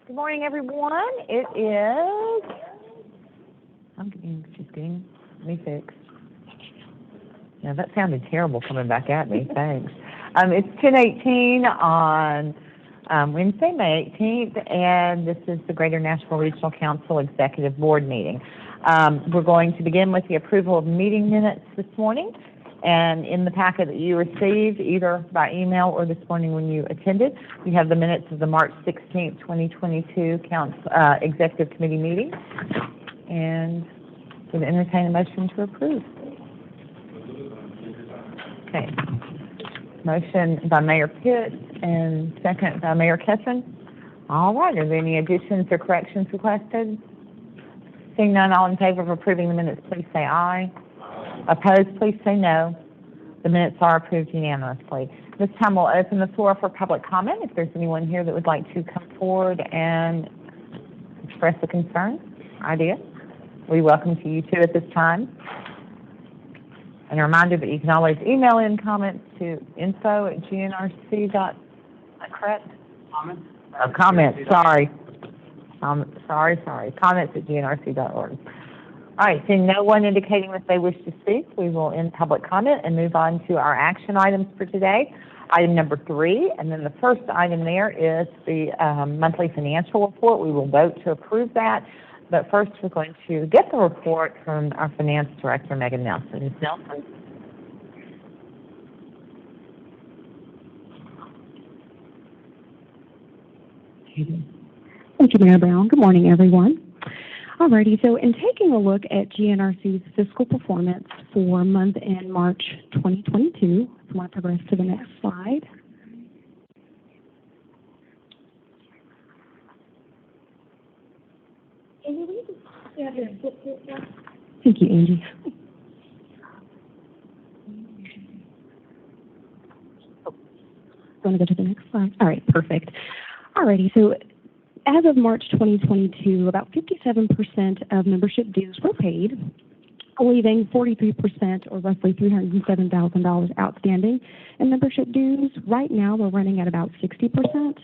Good morning, everyone. It is, she's getting me fixed. Yeah, that sounded terrible coming back at me. Thanks. It's 10:18 on Wednesday, May 18th, and this is the Greater Nashville Regional Council Executive Board meeting. We're going to begin with the approval of meeting minutes this morning. And in the packet that you received, either by email or this morning when you attended, we have the minutes of the March 16th, 2022 Executive Committee meeting. And would entertain a motion to approve. Okay. Motion by Mayor Pitt and second by Mayor Kesson. All right. Are there any additions or corrections requested? Seeing none, all in favor of approving the minutes, please say aye. Opposed, please say no. The minutes are approved unanimously. This time we'll open the floor for public comment. If there's anyone here that would like to come forward and express a concern, idea, we welcome to you too at this time. And a reminder that you can always email in comments to info@GNRC. Correct? Comments? Comments, sorry. Comments@GNRC.org. All right, seeing no one indicating that they wish to speak, we will end public comment and move on to our action items for today. Item number 3, and then the first item there is the monthly financial report. We will vote to approve that, but first we're going to get the report from our finance director, Megan Nelson. Ms. Nelson? Thank you, Mayor Brown. Good morning, everyone. Alrighty, so in taking a look at GNRC's fiscal performance for month end March 2022, I want to progress to the next slide. Thank you, Angie. Want to go to the next slide? All right, perfect. Alrighty, so as of March 2022, about 57% of membership dues were paid, leaving 43%, or roughly $307,000 outstanding in membership dues. Right now, we're running at about 60%.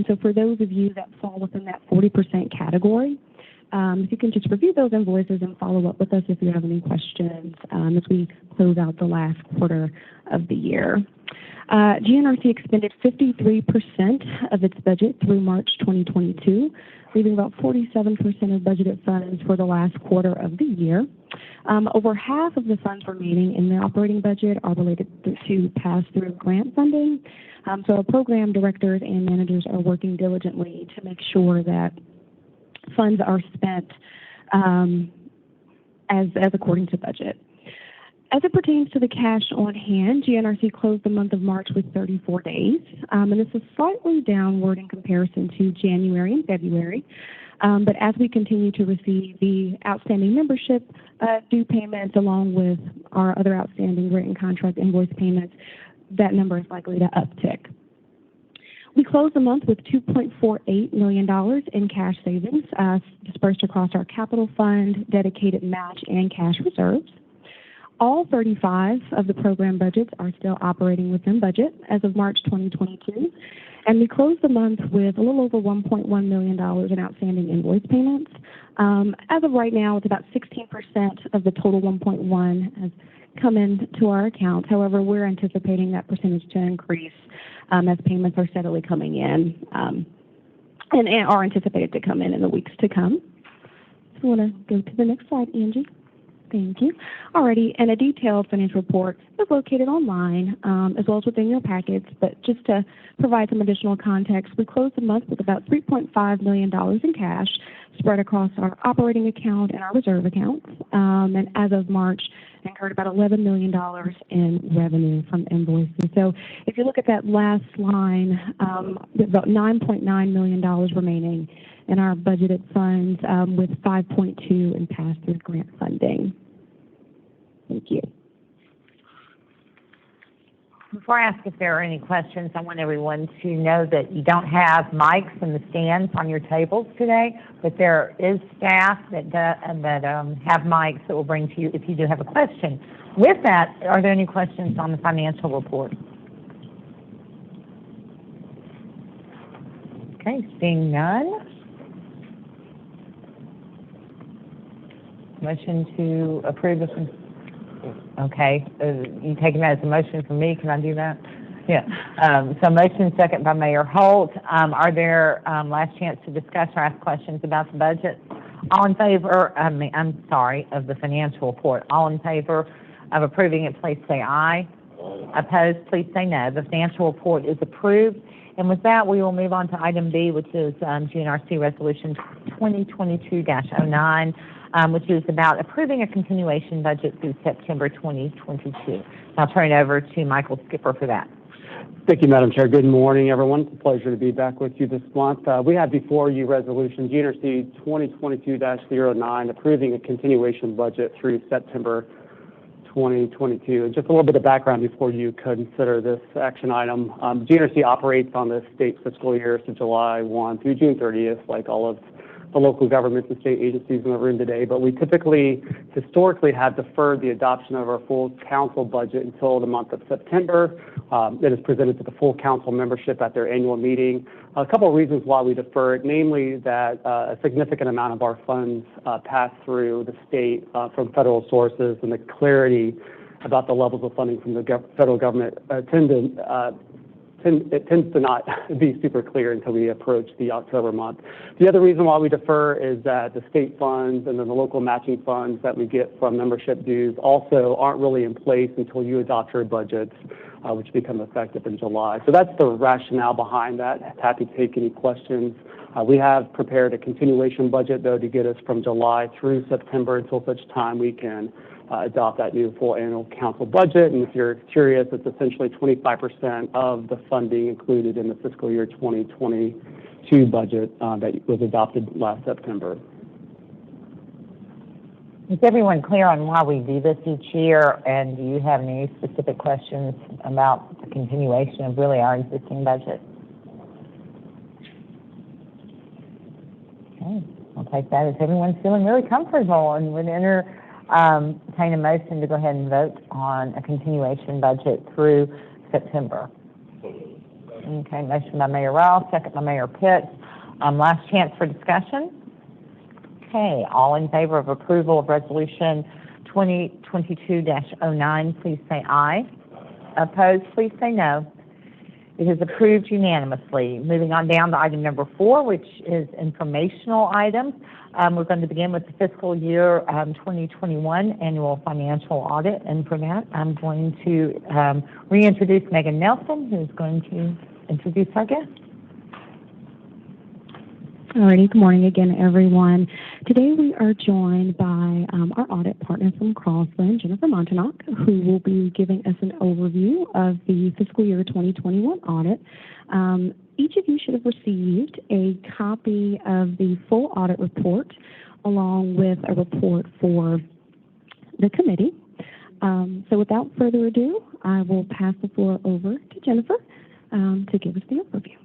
So for those of you that fall within that 40% category, if you can just review those invoices and follow up with us if you have any questions as we close out the last quarter of the year. GNRC expended 53% of its budget through March 2022, leaving about 47% of budgeted funds for the last quarter of the year. Over half of the funds remaining in the operating budget are related to pass-through grant funding. So our program directors and managers are working diligently to make sure that funds are spent as according to budget. As it pertains to the cash on hand, GNRC closed the month of March with 34 days, and this is slightly downward in comparison to January and February. But as we continue to receive the outstanding membership due payments along with our other outstanding written contract invoice payments, that number is likely to uptick. We closed the month with $2.48 million in cash savings dispersed across our capital fund, dedicated match, and cash reserves. All 35 of the program budgets are still operating within budget as of March 2022, and we closed the month with a little over $1.1 million in outstanding invoice payments. As of right now, it's about 16% of the total 1.1 has come into our accounts. However, we're anticipating that percentage to increase as payments are steadily coming in and are anticipated to come in the weeks to come. So I want to go to the next slide, Angie. Thank you. Alrighty, and a detailed financial report is located online as well as within your packets, but just to provide some additional context, we closed the month with about $3.5 million in cash spread across our operating account and our reserve accounts, and as of March, incurred about $11 million in revenue from invoices. So if you look at that last line, there's about $9.9 million remaining in our budgeted funds with 5.2 in pass-through grant funding. Thank you. Before I ask if there are any questions, I want everyone to know that you don't have mics in the stands on your tables today, but there is staff that have mics that will bring to you if you do have a question. With that, are there any questions on the financial report? Okay, seeing none. Motion to approve this. Okay, you taking that as a motion from me? Can I do that? Yeah. So motion second by Mayor Holt. Are there last chance to discuss or ask questions about the budget? All in favor? Of the financial report. All in favor of approving it, please say aye. Opposed, please say no. The financial report is approved. And with that, we will move on to item B, which is GNRC Resolution 2022-09. Which is about approving a continuation budget through September 2022. I'll turn it over to Michael Skipper for that. Thank you, Madam Chair. Good morning, everyone. It's a pleasure to be back with you this month. We have before you resolution GNRC 2022-09, approving a continuation budget through September 2022. And just a little bit of background before you consider this action item. GNRC operates on the state fiscal year, so July 1 through June 30th, like all of the local governments and state agencies in the room today, but we historically have deferred the adoption of our full council budget until the month of September. It is presented to the full council membership at their annual meeting. A couple of reasons why we defer it, namely that a significant amount of our funds pass through the state from federal sources, and the clarity about the levels of funding from the federal government tends to not be super clear until we approach the October month. The other reason why we defer is that the state funds and then the local matching funds that we get from membership dues also aren't really in place until you adopt your budgets, which become effective in July. So that's the rationale behind that. Happy to take any questions. We have prepared a continuation budget, though, to get us from July through September until such time we can adopt that new full annual council budget. And if you're curious, it's essentially 25% of the funding included in the fiscal year 2022 budget that was adopted last September. Is everyone clear on why we do this each year? And do you have any specific questions about the continuation of really our existing budget? Okay, I'll take that as everyone's feeling really comfortable, and would entertain a motion to go ahead and vote on a continuation budget through September. Okay, motion by Mayor Rouse, second by Mayor Pitts. Last chance for discussion. Okay, all in favor of approval of Resolution 2022-09, please say aye. Opposed, please say no. It is approved unanimously. Moving on down to item number 4, which is informational items. We're going to begin with the fiscal year 2021 annual financial audit, and for that, I'm going to reintroduce Megan Nelson, who's going to introduce our guest. Alrighty, good morning again, everyone. Today we are joined by our audit partner from Crossland, Jennifer Montanak, who will be giving us an overview of the fiscal year 2021 audit. Each of you should have received a copy of the full audit report along with a report for the committee. So without further ado, I will pass the floor over to Jennifer to give us the overview.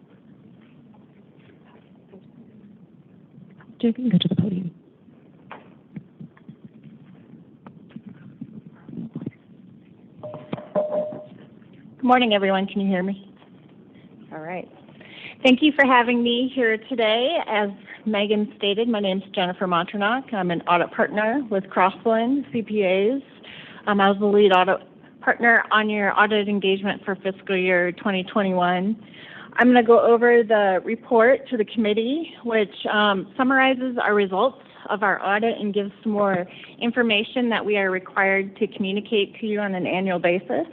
to go to the podium. Good morning, everyone. Can you hear me? All right. Thank you for having me here today. As Megan stated, my name is Jennifer Monternock. I'm an audit partner with Crossland CPAs. I was the lead audit partner on your audit engagement for fiscal year 2021. I'm going to go over the report to the committee, which summarizes our results of our audit and gives some more information that we are required to communicate to you on an annual basis.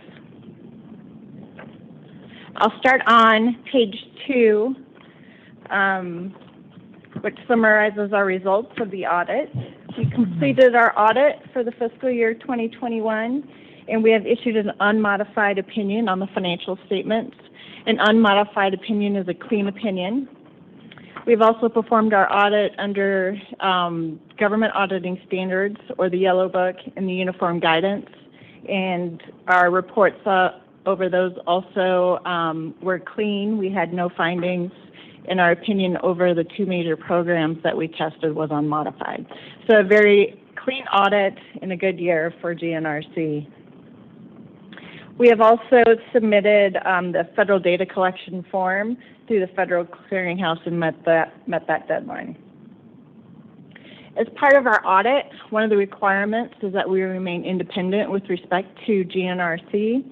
I'll start on page 2, which summarizes our results of the audit. We completed our audit for the fiscal year 2021, and we have issued an unmodified opinion on the financial statements. An unmodified opinion is a clean opinion. We've also performed our audit under government auditing standards, or the Yellow Book, and the Uniform Guidance, and our reports over those also were clean. We had no findings, and our opinion over the 2 major programs that we tested was unmodified. So a very clean audit and a good year for GNRC. We have also submitted the federal data collection form through the Federal Clearinghouse and met that deadline. As part of our audit, one of the requirements is that we remain independent with respect to GNRC.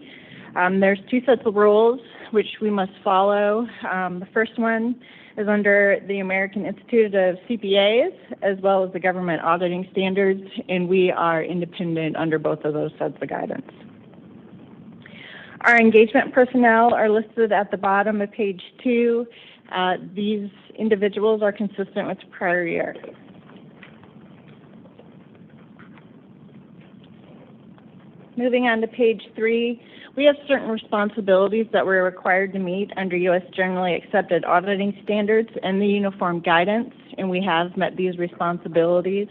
There's 2 sets of rules which we must follow. The first one is under the American Institute of CPAs, as well as the government auditing standards, and we are independent under both of those sets of guidance. Our engagement personnel are listed at the bottom of page 2. These individuals are consistent with the prior year. Moving on to page 3, we have certain responsibilities that we're required to meet under U.S. Generally Accepted Auditing Standards and the Uniform Guidance, and we have met these responsibilities.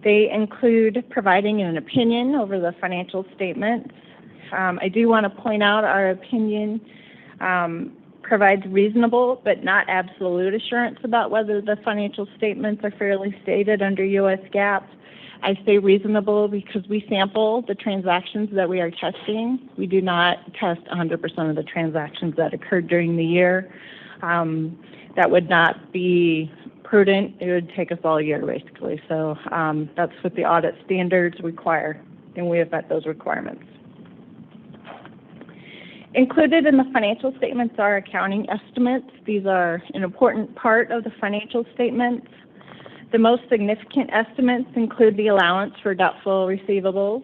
They include providing an opinion over the financial statements. I do want to point out our opinion provides reasonable but not absolute assurance about whether the financial statements are fairly stated under U.S. GAAP. I say reasonable because we sample the transactions that we are testing. We do not test 100% of the transactions that occurred during the year. That would not be prudent. It would take us all year, basically. So that's what the audit standards require, and we have met those requirements. Included in the financial statements are accounting estimates. These are an important part of the financial statements. The most significant estimates include the allowance for doubtful receivables,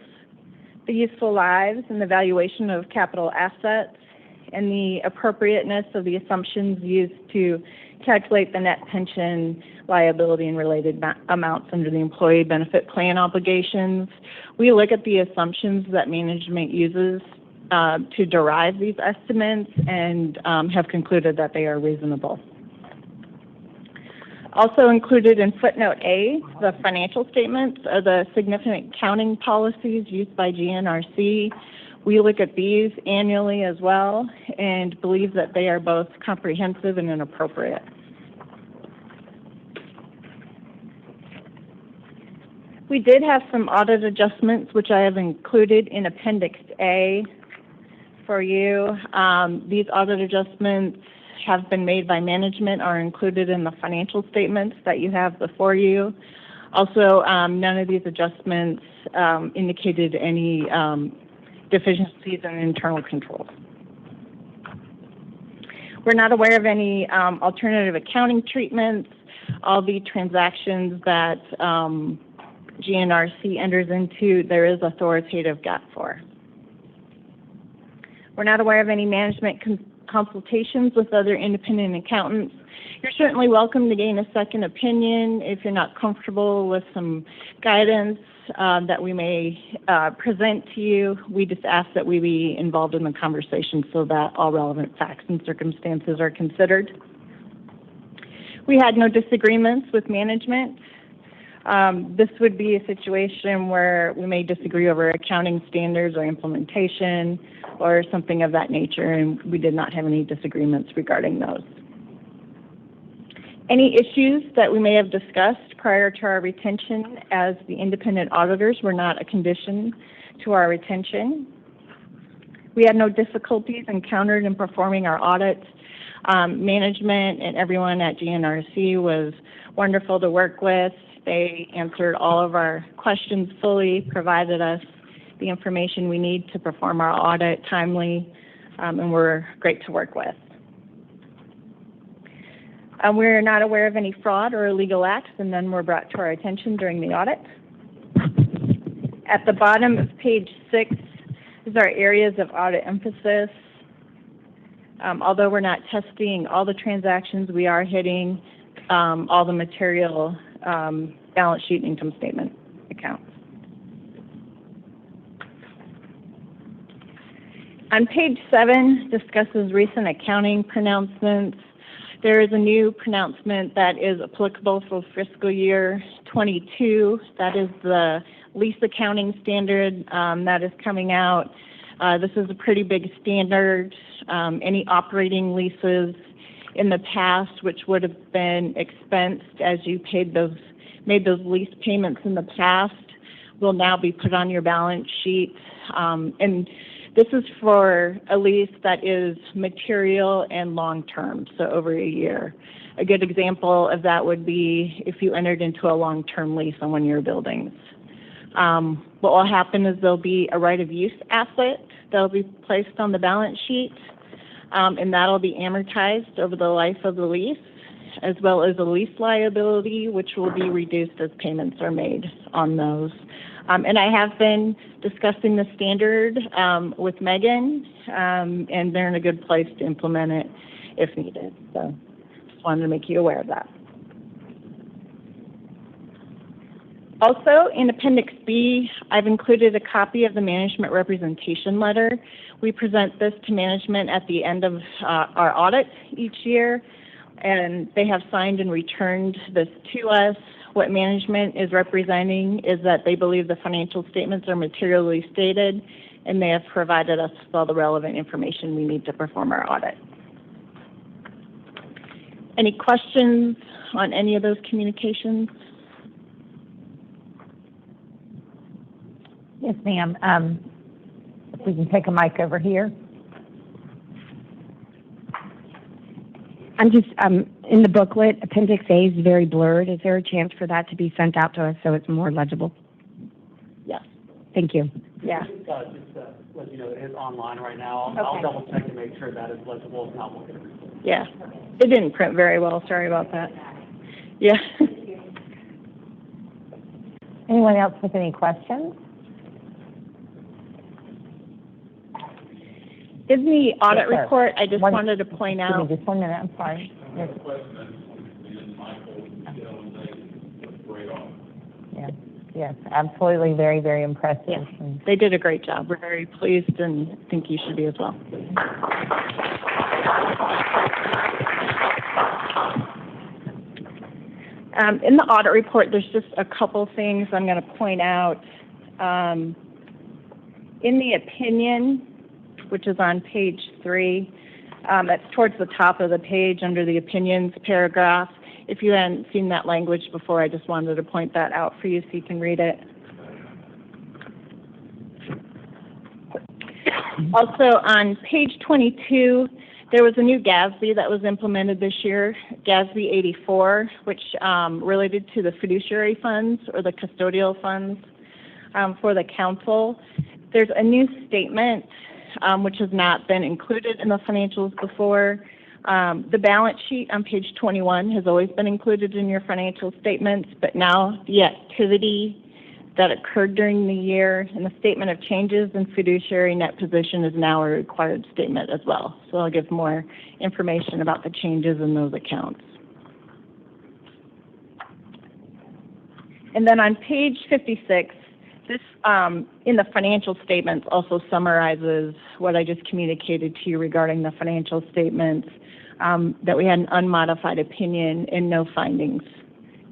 the useful lives and the valuation of capital assets, and the appropriateness of the assumptions used to calculate the net pension liability and related amounts under the employee benefit plan obligations. We look at the assumptions that management uses to derive these estimates and have concluded that they are reasonable. Also included in footnote A, the financial statements are the significant accounting policies used by GNRC. We look at these annually as well and believe that they are both comprehensive and appropriate. We did have some audit adjustments, which I have included in Appendix A for you. These audit adjustments have been made by management, are included in the financial statements that you have before you. Also, none of these adjustments indicated any deficiencies in internal controls. We're not aware of any alternative accounting treatments. All the transactions that GNRC enters into, there is authoritative GAAP for. We're not aware of any management consultations with other independent accountants. You're certainly welcome to gain a second opinion if you're not comfortable with some guidance that we may present to you. We just ask that we be involved in the conversation so that all relevant facts and circumstances are considered. We had no disagreements with management. This would be a situation where we may disagree over accounting standards or implementation or something of that nature, and we did not have any disagreements regarding those. Any issues that we may have discussed prior to our retention as the independent auditors were not a condition to our retention. We had no difficulties encountered in performing our audits. Management and everyone at GNRC was wonderful to work with. They answered all of our questions fully, provided us the information we need to perform our audit timely, and were great to work with. We're not aware of any fraud or illegal acts, and none were brought to our attention during the audit. At the bottom of page 6 is our areas of audit emphasis. Although we're not testing all the transactions, we are hitting all the material balance sheet and income statement accounts. On page 7 discusses recent accounting pronouncements. There is a new pronouncement that is applicable for fiscal year 22. That is the lease accounting standard that is coming out. This is a pretty big standard. Any operating leases in the past, which would have been expensed as you made those lease payments in the past, will now be put on your balance sheet. And this is for a lease that is material and long-term, so over a year. A good example of that would be if you entered into a long-term lease on one of your buildings. What will happen is there'll be a right-of-use asset that'll be placed on the balance sheet, and that'll be amortized over the life of the lease, as well as a lease liability, which will be reduced as payments are made on those. And I have been discussing the standard with Megan, and they're in a good place to implement it if needed. So just wanted to make you aware of that. Also, in Appendix B, I've included a copy of the management representation letter. We present this to management at the end of our audit each year, and they have signed and returned this to us. What management is representing is that they believe the financial statements are materially stated, and they have provided us with all the relevant information we need to perform our audit. Any questions on any of those communications? Yes, ma'am. If we can take a mic over here. I'm just, in the booklet, Appendix A is very blurred. Is there a chance for that to be sent out to us so it's more legible? Yes. Thank you. Yeah. Just to let you know, it is online right now. Okay. I'll double check to make sure that is legible. If not, we'll get it. Yeah. It didn't print very well. Sorry about that. Yeah. Anyone else with any questions? In the audit Yes, sir. report, I just wanted to point Give out. me just 1 minute, I'm sorry. Yes. Yeah. Yes, absolutely, very, very impressive. Yeah, they did a great job. We're very pleased and think you should be as well. In the audit report, there's just a couple things I'm going to point out. In the opinion, which is on page 3, that's towards the top of the page under the opinions paragraph. If you hadn't seen that language before, I just wanted to point that out for you so you can read it. Also, on page 22, there was a new GASB that was implemented this year, GASB 84, which related to the fiduciary funds or the custodial funds for the council. There's a new statement which has not been included in the financials before. The balance sheet on page 21 has always been included in your financial statements, but now the activity that occurred during the year and the statement of changes in fiduciary net position is now a required statement as well. So I'll give more information about the changes in those accounts. And then on page 56, this in the financial statements also summarizes what I just communicated to you regarding the financial statements, that we had an unmodified opinion and no findings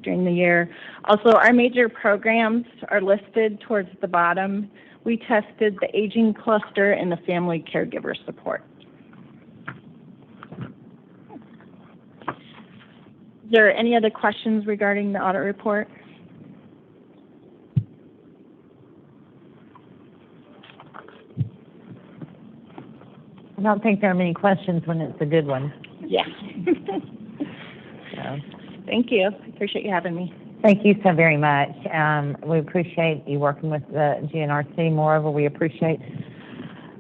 during the year. Also, our major programs are listed towards the bottom. We tested the aging cluster and the family caregiver support. there any other questions regarding the audit report? I don't think there are many questions when it's a good one. Yeah. So, Thank you. I appreciate you having me. thank you so very much. We appreciate you working with the GNRC. Moreover, we appreciate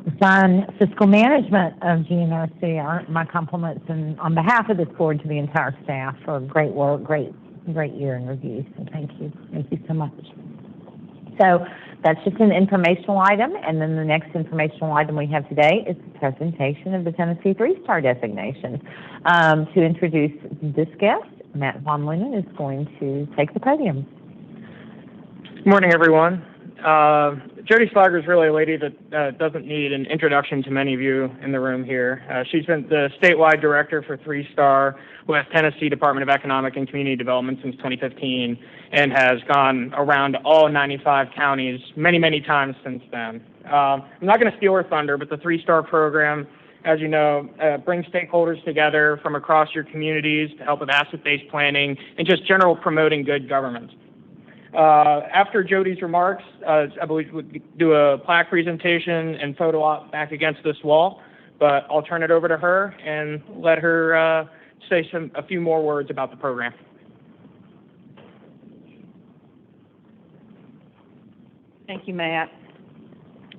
the fine fiscal management of GNRC. My compliments and on behalf of this board to the entire staff for great work, great year in review. So thank you so much. So that's just an informational item, and then the next informational item we have today is the presentation of the Tennessee 3-Star designation. To introduce this guest, Matt Von Lunen is going to take the podium. Good morning, everyone. Jody Slager is really a lady that doesn't need an introduction to many of you in the room here. She's been the statewide director for 3-Star with Tennessee Department of Economic and Community Development since 2015 and has gone around all 95 counties many, many times since then. I'm not going to steal her thunder, but the 3-Star program, as you know, brings stakeholders together from across your communities to help with asset-based planning and just general promoting good government. After Jody's remarks, I believe we'll do a plaque presentation and photo op back against this wall, but I'll turn it over to her and let her say a few more words about the program. Thank you, Matt.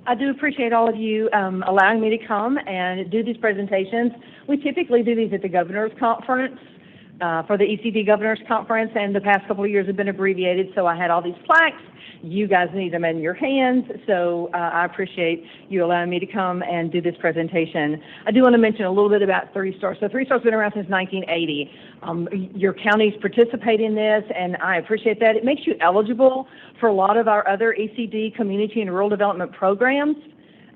I do appreciate all of you allowing me to come and do these presentations. We typically do these at the Governor's Conference. For the ECD Governor's Conference, and the past couple of years have been abbreviated, so I had all these plaques. You guys need them in your hands, so I appreciate you allowing me to come and do this presentation. I do want to mention a little bit about 3-Star. So 3-Star's been around since 1980. Your counties participate in this, and I appreciate that. It makes you eligible for a lot of our other ECD community and rural development programs.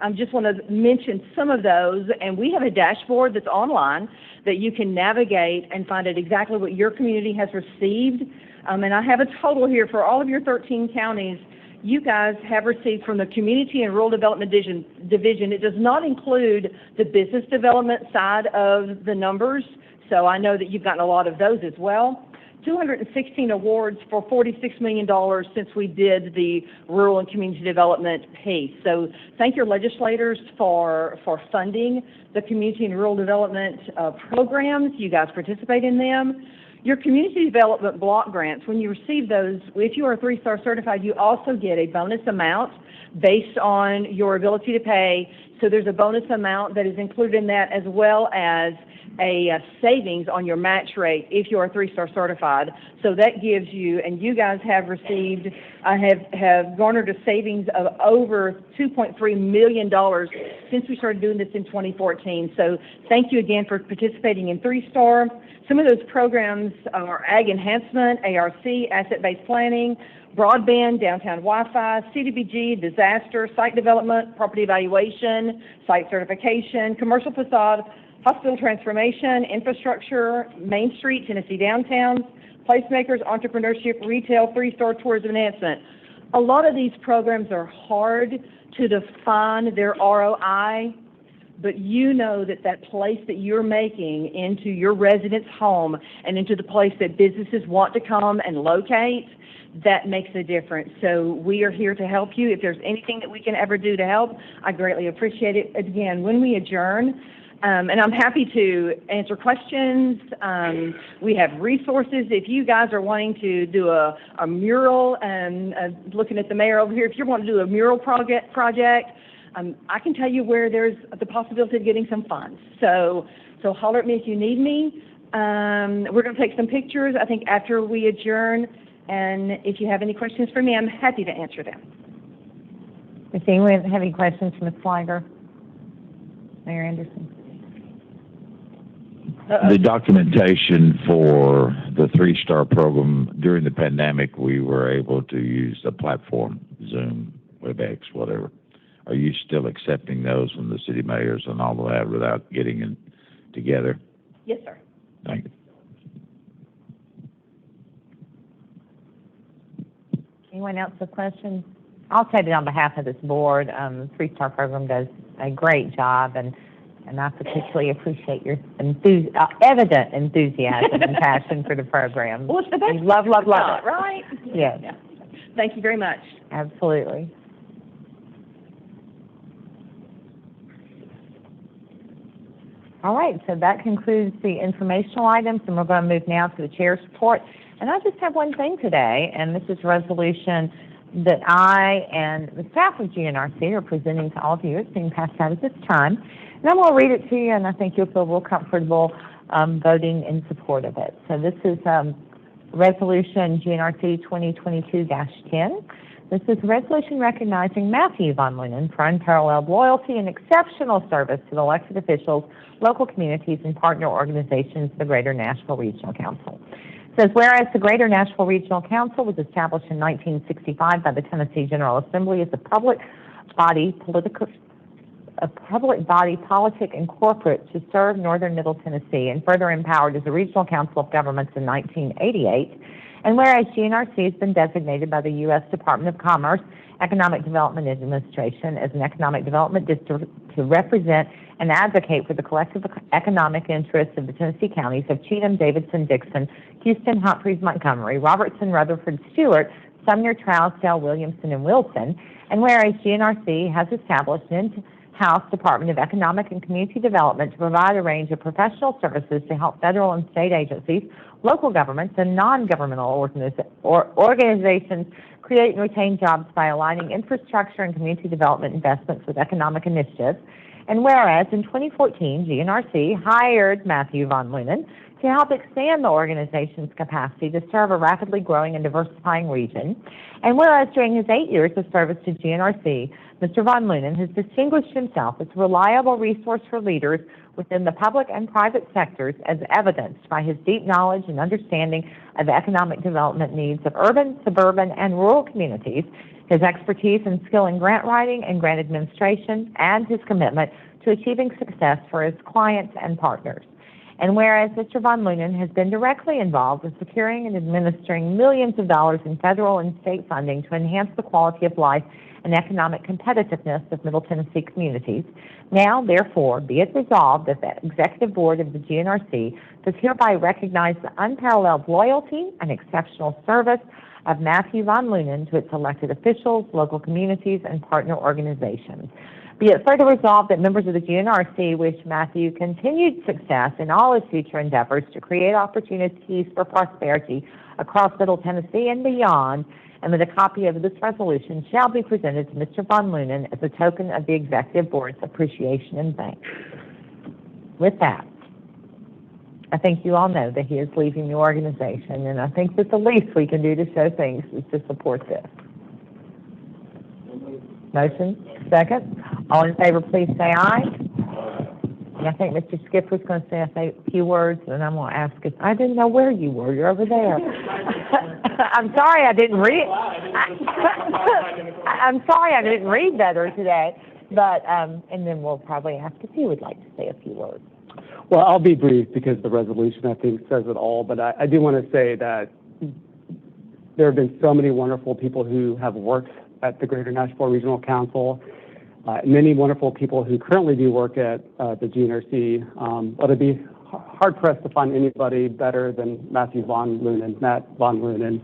I just want to mention some of those, and we have a dashboard that's online that you can navigate and find out exactly what your community has received. And I have a total here for all of your 13 counties. You guys have received from the Community and Rural Development Division. It does not include the business development side of the numbers, so I know that you've gotten a lot of those as well. 216 awards for $46 million since we did the rural and community development piece. So thank your legislators for funding the community and rural development programs. You guys participate in them. Your community development block grants, when you receive those, if you are 3-Star certified, you also get a bonus amount based on your ability to pay. So there's a bonus amount that is included in that, as well as a savings on your match rate if you are 3-Star certified. So that gives you, and you guys have received, have garnered a savings of over $2.3 million since we started doing this in 2014. So thank you again for participating in 3-Star. Some of those programs are Ag Enhancement, ARC, Asset-Based Planning, Broadband, Downtown Wi-Fi, CDBG, Disaster, Site Development, Property Evaluation, Site Certification, Commercial Facade, Hospital Transformation, Infrastructure, Main Street, Tennessee Downtowns, Placemakers, Entrepreneurship, Retail, 3-Star Tourism Enhancement. A lot of these programs are hard to define their ROI, but you know that that place that you're making into your resident's home and into the place that businesses want to come and locate, that makes a difference. So we are here to help you. If there's anything that we can ever do to help, I greatly appreciate it. Again, when we adjourn, and I'm happy to answer questions. We have resources. If you guys are wanting to do a mural, and looking at the mayor over here, if you want to do a mural project, I can tell you where there's the possibility of getting some funds. So holler at me if you need me. We're going to take some pictures, I think, after we adjourn. And if you have any questions for me, I'm happy to answer them. Does anyone have any questions for Ms. Slager? Mayor Anderson? The documentation for the 3-Star program during the pandemic, we were able to use a platform, Zoom, WebEx, whatever. Are you still accepting those from the city mayors and all of that without getting it together? Yes, sir. Thank you. Anyone else with questions? I'll say that on behalf of this board, the 3-Star program does a great job, and And I particularly appreciate your evident enthusiasm and passion for the program. Well, it's the best. We love it. Right? Yes. Yeah. Thank you very much. Absolutely. All right, so that concludes the informational items, and we're going to move now to the chair's report. And I just have one thing today, and this is a resolution that I and the staff of GNRC are presenting to all of you. It's being passed out at this time. And I'm going to read it to you, and I think you'll feel real comfortable voting in support of it. So this is Resolution GNRC 2022-10. This is a resolution recognizing Matthew Von Lunen for unparalleled loyalty and exceptional service to the elected officials, local communities, and partner organizations of the Greater Nashville Regional Council. It says, whereas the Greater Nashville Regional Council was established in 1965 by the Tennessee General Assembly as a public body politic and corporate to serve northern Middle Tennessee, and further empowered as a Regional Council of Governments in 1988. And whereas GNRC has been designated by the U.S. Department of Commerce Economic Development Administration as an economic development district to represent and advocate for the collective economic interests of the Tennessee counties of Cheatham, Davidson, Dixon, Houston, Humphreys, Montgomery, Robertson, Rutherford, Stewart, Sumner, Trousdale, Williamson, and Wilson. And whereas GNRC has established an in-house Department of Economic and Community Development to provide a range of professional services to help federal and state agencies, local governments, and non-governmental organizations create and retain jobs by aligning infrastructure and community development investments with economic initiatives. And whereas in 2014, GNRC hired Matthew Von Lunen to help expand the organization's capacity to serve a rapidly growing and diversifying region. And whereas during his 8 years of service to GNRC, Mr. Von Lunen has distinguished himself as a reliable resource for leaders within the public and private sectors, as evidenced by his deep knowledge and understanding of the economic development needs of urban, suburban, and rural communities, his expertise and skill in grant writing and grant administration, and his commitment to achieving success for his clients and partners. And whereas Mr. Von Lunen has been directly involved with securing and administering millions of dollars in federal and state funding to enhance the quality of life and economic competitiveness of Middle Tennessee communities, now, therefore, be it resolved that the Executive Board of the GNRC does hereby recognize the unparalleled loyalty and exceptional service of Matthew Von Lunen to its elected officials, local communities, and partner organizations. Be it further resolved that members of the GNRC wish Matthew continued success in all his future endeavors to create opportunities for prosperity across Middle Tennessee and beyond, and that a copy of this resolution shall be presented to Mr. Von Lunen as a token of the Executive Board's appreciation and thanks. With that, I think you all know that he is leaving the organization, and I think that the least we can do to show things is to support this. Motion, second. All in favor, please say aye. And I think Mr. Skipper's going to say a few words, and I'm going to ask if I didn't know where you were. You're over there. I'm sorry I didn't read. I'm sorry I didn't read better today. But and then we'll probably ask if he would like to say a few words. Well, I'll be brief because the resolution, I think, says it all. But I do want to say that there have been so many wonderful people who have worked at the Greater Nashville Regional Council, many wonderful people who currently do work at the GNRC. But it'd be hard-pressed to find anybody better than Matt Von Lunen.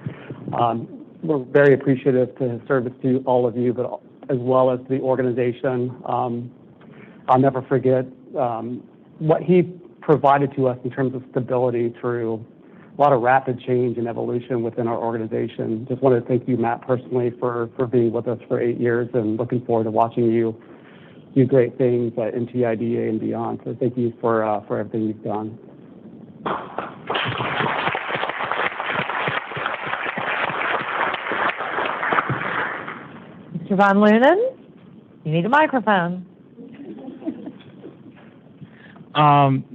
We're very appreciative to his service to all of you, but as well as the organization. I'll never forget what he provided to us in terms of stability through a lot of rapid change and evolution within our organization. Just want to thank you, Matt, personally for being with us for 8 years, and looking forward to watching you do great things at NTIDA and beyond. So thank you for everything you've done. Mr. Von Lunen, you need a microphone.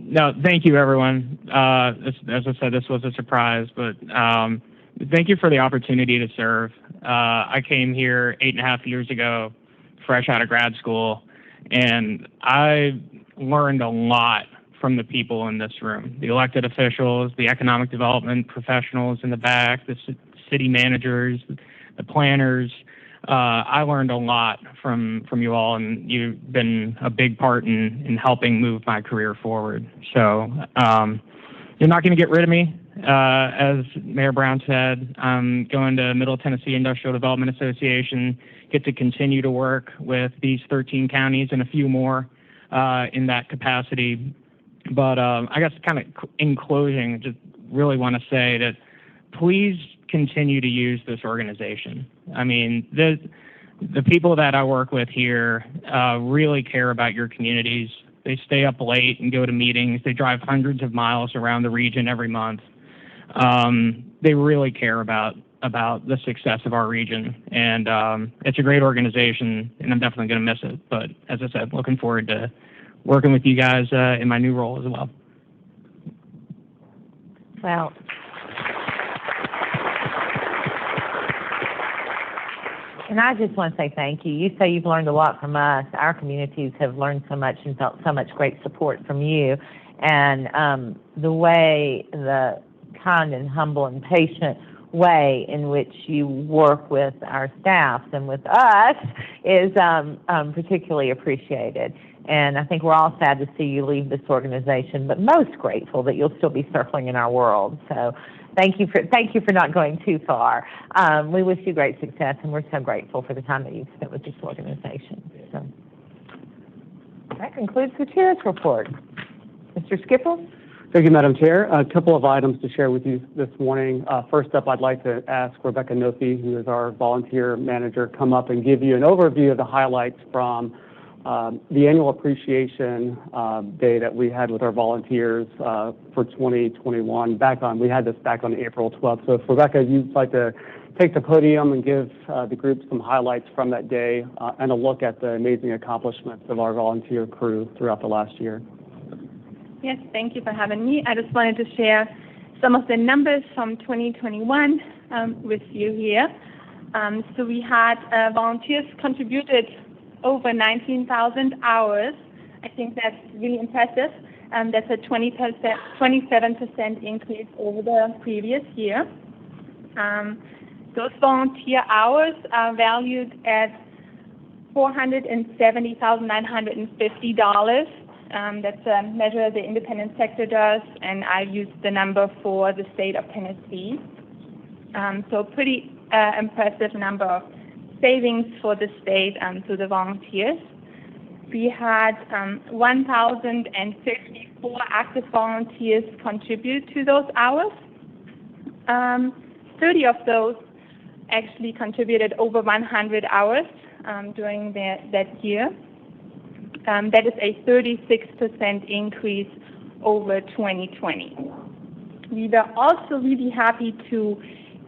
No, thank you, everyone. As I said, this was a surprise, but thank you for the opportunity to serve. I came here 8.5 years ago, fresh out of grad school, and I learned a lot from the people in this room, the elected officials, the economic development professionals in the back, the city managers, the planners. I learned a lot from you all, and you've been a big part in helping move my career forward. So you're not going to get rid of me. As Mayor Brown said, I'm going to Middle Tennessee Industrial Development Association, get to continue to work with these 13 counties and a few more in that capacity. But I guess kind of in closing, just really want to say that please continue to use this organization. I mean, the people that I work with here really care about your communities. They stay up late and go to meetings. They drive hundreds of miles around the region every month. They really care about the success of our region, and it's a great organization, and I'm definitely going to miss it. But as I said, looking forward to working with you guys in my new role as well. Well, and I just want to say thank you. You say you've learned a lot from us. Our communities have learned so much and felt so much great support from you. And the kind and humble and patient way in which you work with our staff and with us is particularly appreciated. And I think we're all sad to see you leave this organization, but most grateful that you'll still be circling in our world. So thank you for not going too far. We wish you great success, and we're so grateful for the time that you've spent with this organization. So that concludes the chair's report. Mr. Skipper? Thank you, Madam Chair. A couple of items to share with you this morning. First up, I'd like to ask Rebecca Nofi, who is our volunteer manager, come up and give you an overview of the highlights from the annual appreciation day that we had with our volunteers for 2021. We had this back on April 12th. So if Rebecca, you'd like to take the podium and give the group some highlights from that day and a look at the amazing accomplishments of our volunteer crew throughout the last year. Yes, thank you for having me. I just wanted to share some of the numbers from 2021 with you here. So we had volunteers contributed over 19,000 hours. I think that's really impressive. That's a 27% increase over the previous year. Those volunteer hours are valued at $470,950. That's a measure the independent sector does, and I used the number for the state of Tennessee. So pretty impressive number of savings for the state to the volunteers. We had 1,054 active volunteers contribute to those hours. 30 of those actually contributed over 100 hours during that year. That is a 36% increase over 2020. We were also really happy to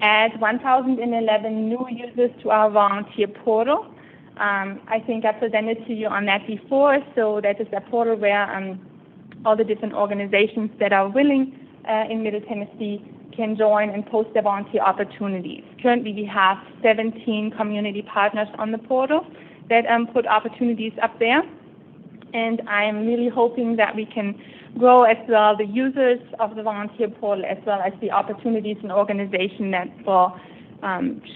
add 1,011 new users to our volunteer portal. I think I presented to you on that before, so that is a portal where all the different organizations that are willing in Middle Tennessee can join and post their volunteer opportunities. Currently we have 17 community partners on the portal that put opportunities up there. And I'm really hoping that we can grow as well the users of the volunteer portal as well as the opportunities and organizations that will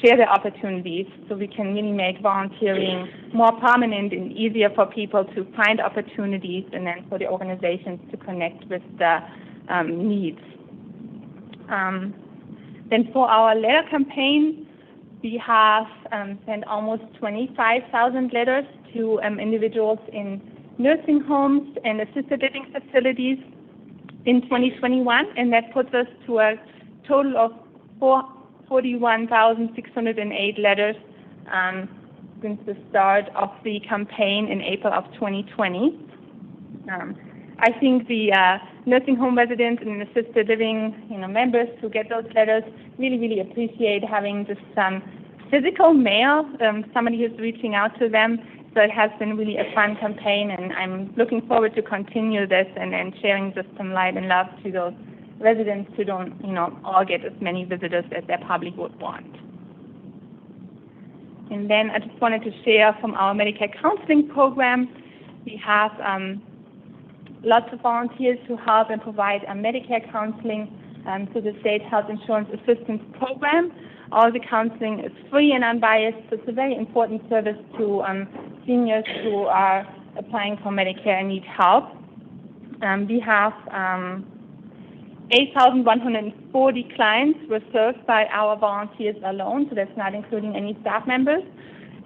share their opportunities, so we can really make volunteering more prominent and easier for people to find opportunities and then for the organizations to connect with the needs. Then for our letter campaign, we have sent almost 25,000 letters to individuals in nursing homes and assisted living facilities in 2021, and that puts us to a total of 41,608 letters since the start of the campaign in April of 2020. I think the nursing home residents and assisted living members who get those letters really appreciate having just some physical mail, somebody who's reaching out to them. So it has been really a fun campaign, and I'm looking forward to continue this and sharing just some light and love to those residents who don't, all get as many visitors as they probably would want. And then I just wanted to share from our Medicare counseling program. We have lots of volunteers who help and provide Medicare counseling to the State Health Insurance Assistance Program. All the counseling is free and unbiased, so it's a very important service to seniors who are applying for Medicare and need help. We have 8,140 clients were served by our volunteers alone, so that's not including any staff members,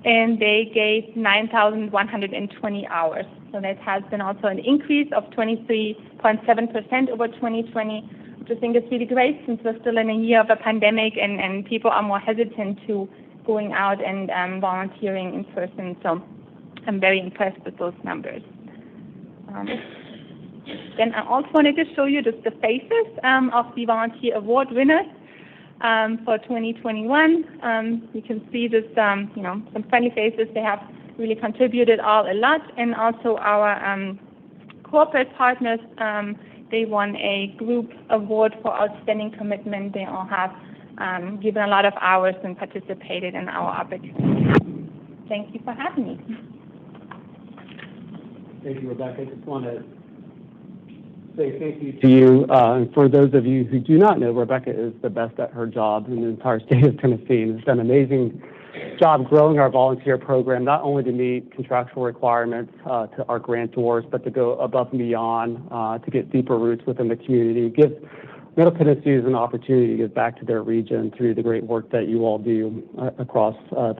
and they gave 9,120 hours. So that has been also an increase of 23.7% over 2020, which I think is really great since we're still in a year of a pandemic and people are more hesitant to going out and volunteering in person. So I'm very impressed with those numbers. Then I also wanted to show you just the faces of the volunteer award winners for 2021. You can see this, some friendly faces. They have really contributed all a lot, and also our corporate partners. They won a group award for outstanding commitment. They all have given a lot of hours and participated in our opportunity. Thank you for having me. Thank you, Rebecca. I just want to say thank you to you. And for those of you who do not know, Rebecca is the best at her job in the entire state of Tennessee, and has done an amazing job growing our volunteer program, not only to meet contractual requirements to our grantors, but to go above and beyond to get deeper roots within the community, give Middle Tennesseans an opportunity to give back to their region through the great work that you all do across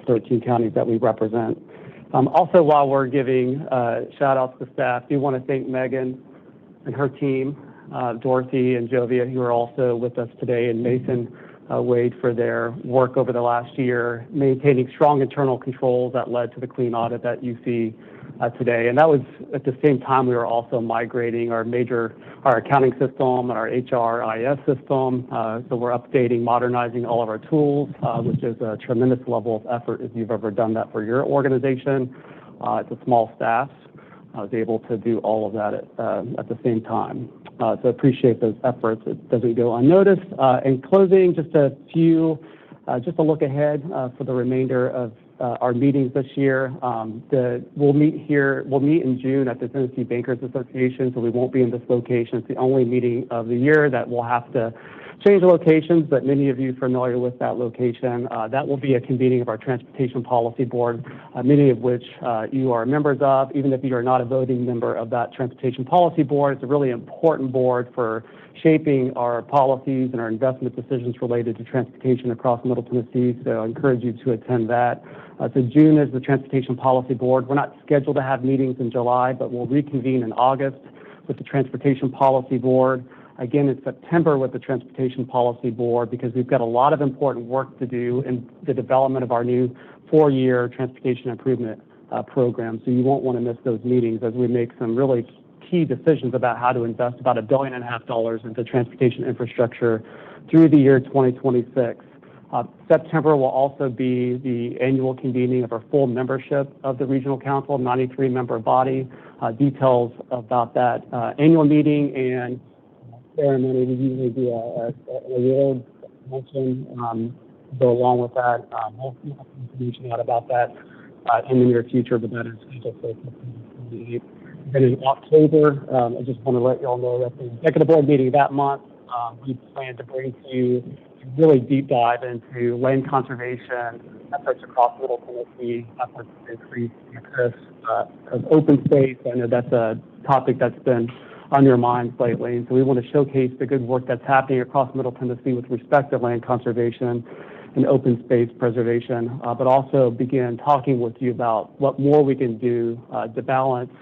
13 counties that we represent. Also, while we're giving shout-outs to staff, I do want to thank Megan and her team, Dorothy and Jovia, who are also with us today, and Mason Wade for their work over the last year, maintaining strong internal controls that led to the clean audit that you see today. And that was at the same time we were also migrating our accounting system and our HRIS system. So we're updating, modernizing all of our tools, which is a tremendous level of effort if you've ever done that for your organization. It's a small staff. I was able to do all of that at the same time. So appreciate those efforts. It doesn't go unnoticed. In closing, just a look ahead for the remainder of our meetings this year. We'll meet in June at the Tennessee Bankers Association, so we won't be in this location. It's the only meeting of the year that we'll have to change locations, but many of you are familiar with that location. That will be a convening of our Transportation Policy Board, many of which you are members of. Even if you are not a voting member of that Transportation Policy Board, it's a really important board for shaping our policies and our investment decisions related to transportation across Middle Tennessee, so I encourage you to attend that. So June is the Transportation Policy Board. We're not scheduled to have meetings in July, but we'll reconvene in August with the Transportation Policy Board. Again, in September with the Transportation Policy Board, because we've got a lot of important work to do in the development of our new 4-year transportation improvement program. So you won't want to miss those meetings as we make some really key decisions about how to invest about $1.5 billion into transportation infrastructure through the year 2026. September will also be the annual convening of our full membership of the Regional Council, 93-member body. Details about that annual meeting and ceremony, we usually do an award function go along with that. We'll have information out about that in the near future, but that is scheduled for September 28th. Then in October, I just want to let you all know that the Executive Board meeting that month, we plan to bring to you a really deep dive into land conservation efforts across Middle Tennessee, efforts to increase access of open space. I know that's a topic that's been on your minds lately. And so we want to showcase the good work that's happening across Middle Tennessee with respect to land conservation and open space preservation, but also begin talking with you about what more we can do to balance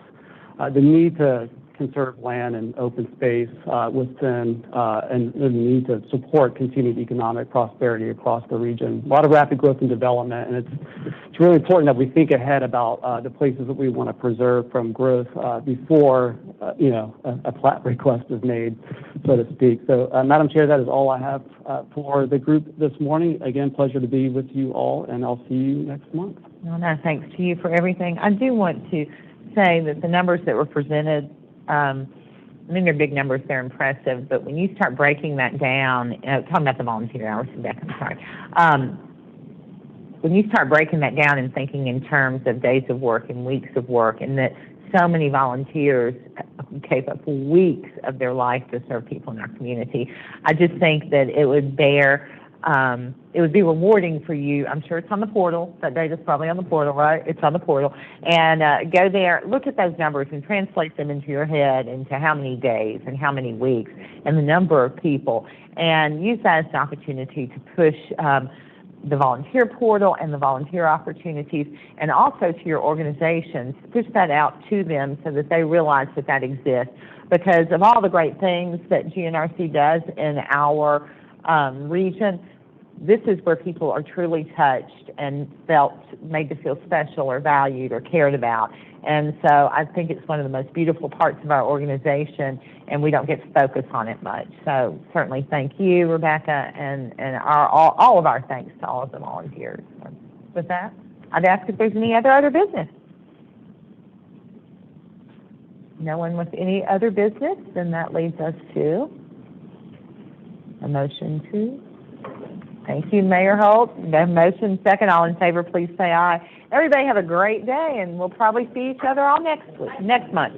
the need to conserve land and open space within and the need to support continued economic prosperity across the region. A lot of rapid growth and development, and it's really important that we think ahead about the places that we want to preserve from growth before a plat request is made, so to speak. So, Madam Chair, that is all I have for the group this morning. Again, pleasure to be with you all, and I'll see you next month. No, thanks to you for everything. I do want to say that the numbers that were presented, they're big numbers, they're impressive, but when you start breaking that down, talking about the volunteer hours, Rebecca, I'm sorry. When you start breaking that down and thinking in terms of days of work and weeks of work, and that so many volunteers gave up weeks of their life to serve people in our community. I just think that it would be rewarding for you. I'm sure it's on the portal. That data's probably on the portal, right? It's on the portal. And go there, look at those numbers and translate them into your head into how many days and how many weeks and the number of people. And use that as an opportunity to push the volunteer portal and the volunteer opportunities, and also to your organizations, push that out to them so that they realize that that exists. Because of all the great things that GNRC does in our region, this is where people are truly touched and made to feel special or valued or cared about. And so I think it's one of the most beautiful parts of our organization, and we don't get to focus on it much. So certainly thank you, Rebecca, and all of our thanks to all of the volunteers. With that, I'd ask if there's any other business. No one with any other business, then that leads us to a motion to. Thank you, Mayor Holt. The motion second. All in favor, please say aye. Everybody have a great day, and we'll probably see each other all next month.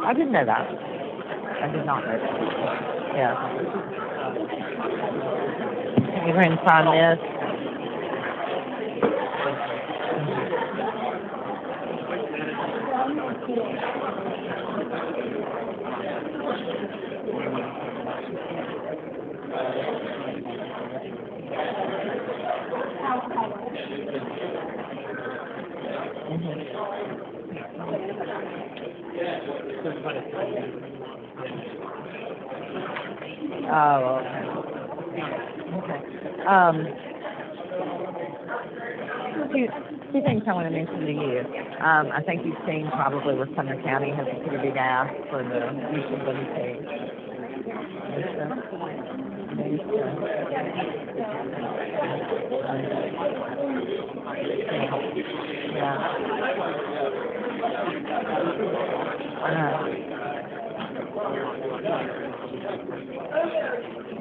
I didn't know that. I did not know that. Yeah. Can you go ahead and sign this? Oh, okay. Two things I want to mention to you. I think you've seen probably where Sumner County has a pretty big ask for the usability.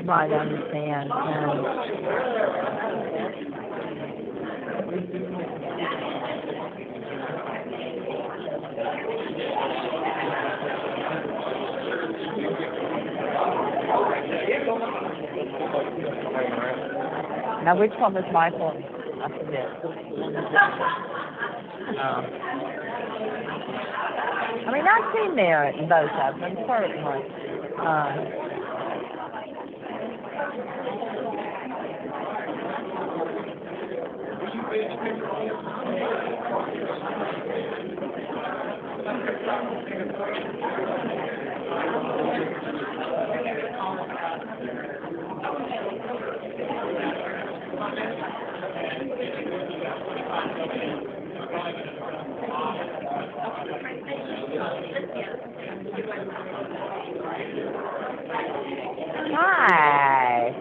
Right, I understand. Now, which one was Michael? I forget. I mean, I've seen merit in both of them, certainly. Hi.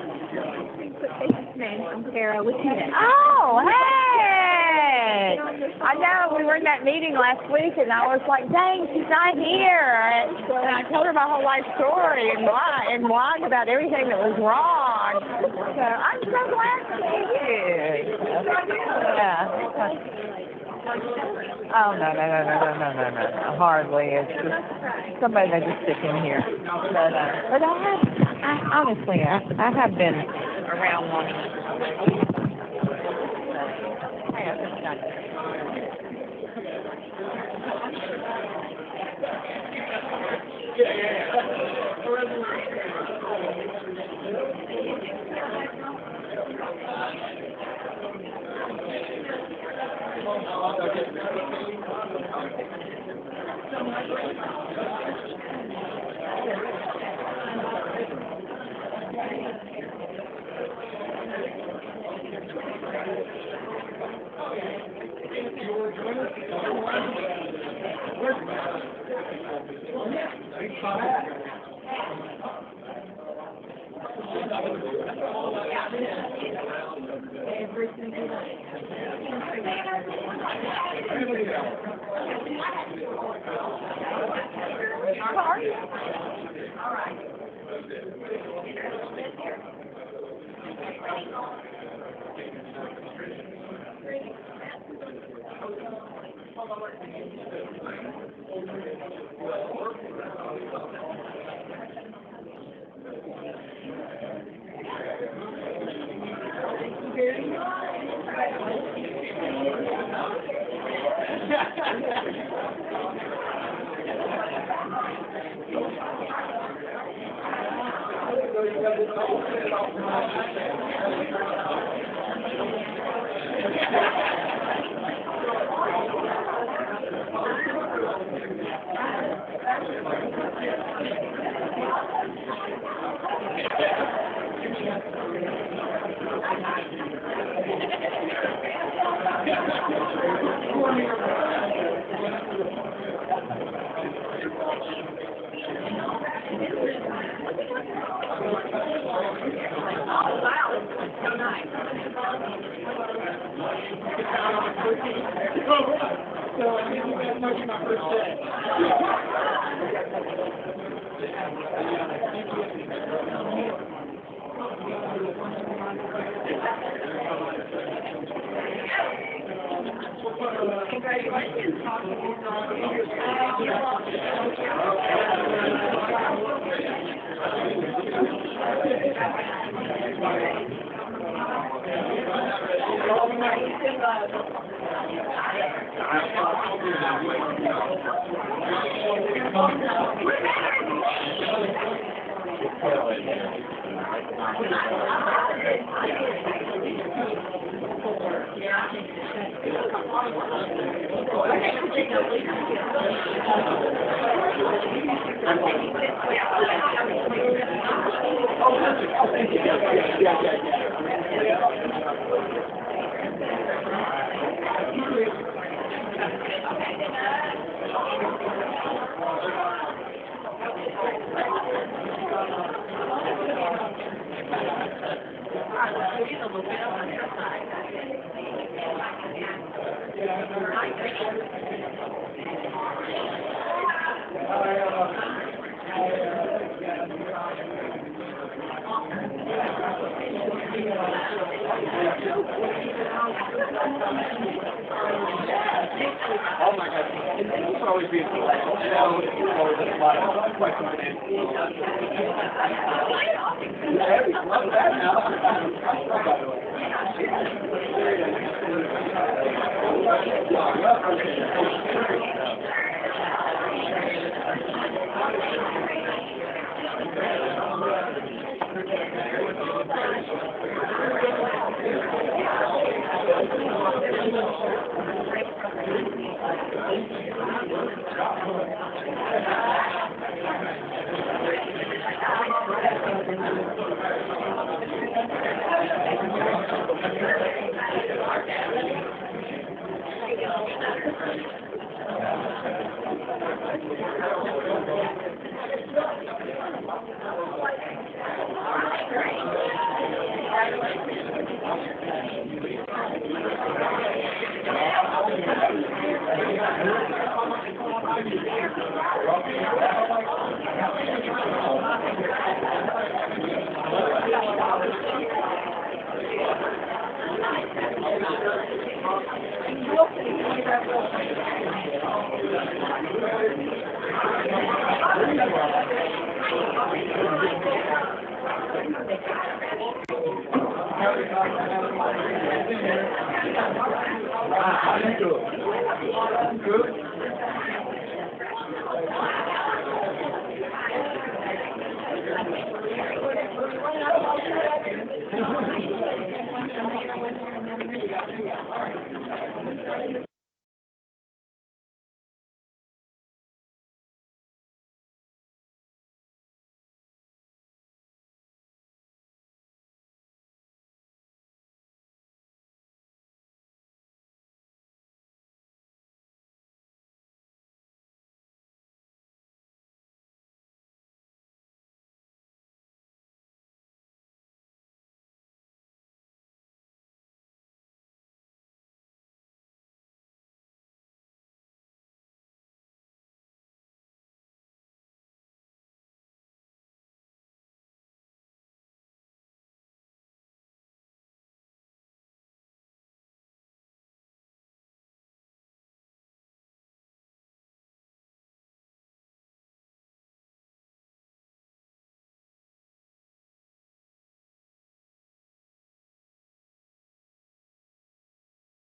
I'm Sarah with you. Oh, hey! I know, we were in that meeting last week, and I was like, dang, she's not here. And I told her my whole life story and why about everything that was wrong. So I'm so glad to see you. Yeah. Oh, no. Hardly. It's just somebody that just stick in here. But honestly, I have been around long enough.